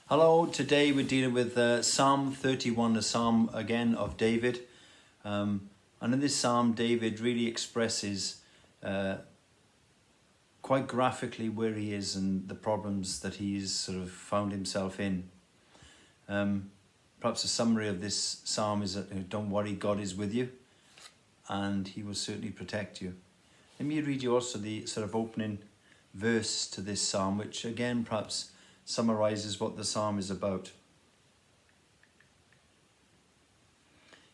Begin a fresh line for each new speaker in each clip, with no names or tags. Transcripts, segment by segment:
Hello, today we're dealing with Psalm 31, a psalm again of David. And in this psalm, David really expresses quite graphically where he is and the problems that he's sort of found himself in. Perhaps a summary of this psalm is that don't worry, God is with you and he will certainly protect you. Let me read you also the sort of opening verse to this psalm, which again perhaps summarizes what the psalm is about.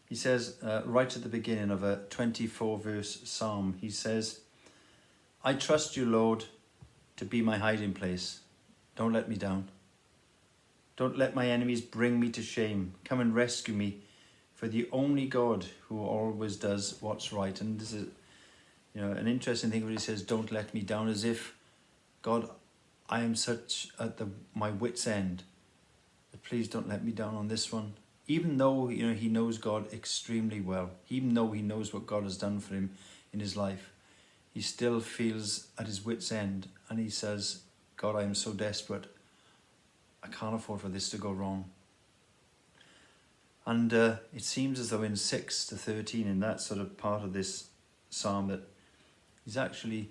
He says, right at the beginning of a 24-verse psalm, he says, I trust you, Lord, to be my hiding place. Don't let me down. Don't let my enemies bring me to shame. Come and rescue me, for the only God who always does what's right. And this is, an interesting thing when he says, don't let me down, as if, God, I am such at my wit's end, but please don't let me down on this one. Even though, he knows God extremely well, even though he knows what God has done for him in his life, he still feels at his wit's end, and he says, God, I am so desperate. I can't afford for this to go wrong. And it seems as though in 6 to 13, in that sort of part of this psalm, that he's actually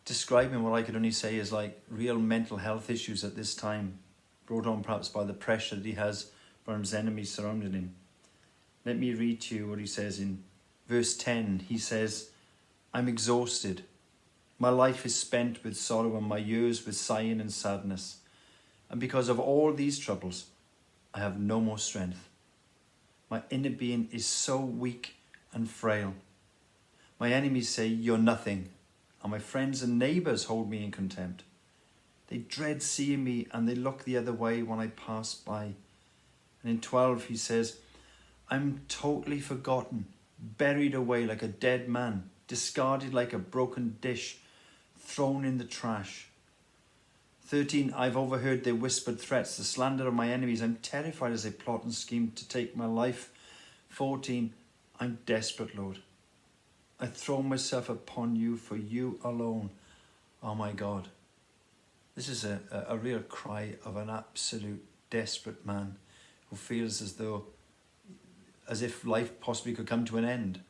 describing what I could only say is like real mental health issues at this time, brought on perhaps by the pressure that he has from his enemies surrounding him. Let me read to you what he says in verse 10. He says, I'm exhausted. My life is spent with sorrow and my years with sighing and sadness. And because of all these troubles, I have no more strength. My inner being is so weak and frail. My enemies say, you're nothing. And my friends and neighbours hold me in contempt. They dread seeing me and they look the other way when I pass by. And in 12 he says, I'm totally forgotten, buried away like a dead man, discarded like a broken dish, thrown in the trash. 13, I've overheard their whispered threats, the slander of my enemies. I'm terrified as they plot and scheme to take my life. 14, I'm desperate, Lord. I throw myself upon you, for you alone are my God. This is a real cry of an absolute desperate man who feels as if life possibly could come to an end.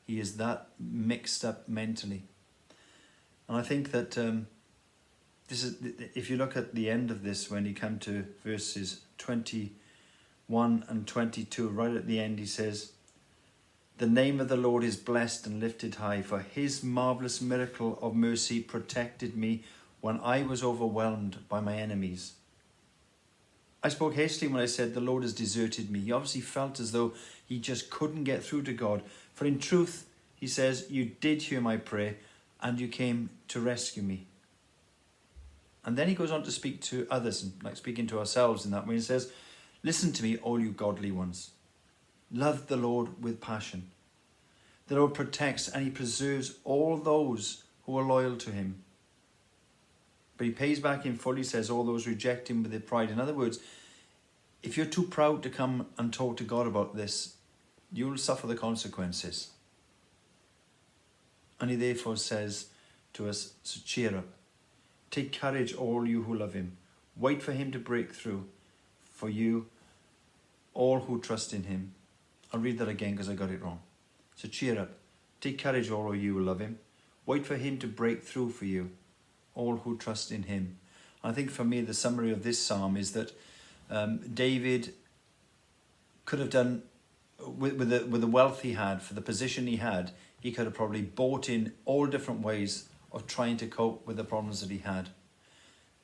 He is that mixed up mentally. And I think that this is, if you look at the end of this, when you come to verses 21 and 22, right at the end he says, the name of the Lord is blessed and lifted high, for his marvelous miracle of mercy protected me when I was overwhelmed by my enemies. I spoke hastily when I said the Lord has deserted me. He obviously felt as though he just couldn't get through to God. For in truth, he says, you did hear my prayer and you came to rescue me. And then he goes on to speak to others, and like speaking to ourselves in that way. He says, listen to me, all you godly ones. Love the Lord with passion. The Lord protects and he preserves all those who are loyal to him. But he pays back in full, he says, all those reject him with their pride. In other words, if you're too proud to come and talk to God about this, you'll suffer the consequences. And he therefore says to us, so cheer up. Take courage, all you who love him. Wait for him to break through. For you, all who trust in him. I'll read that again because I got it wrong. So cheer up. Take courage, all of you who love him. Wait for him to break through for you, all who trust in him. I think for me, the summary of this psalm is that David could have done, with the wealth he had, for the position he had, he could have probably bought in all different ways of trying to cope with the problems that he had.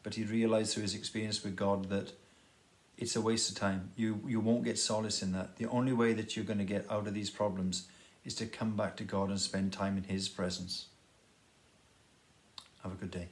But he realized through his experience with God that it's a waste of time. You won't get solace in that. The only way that you're going to get out of these problems is to come back to God and spend time in his presence. Have a good day.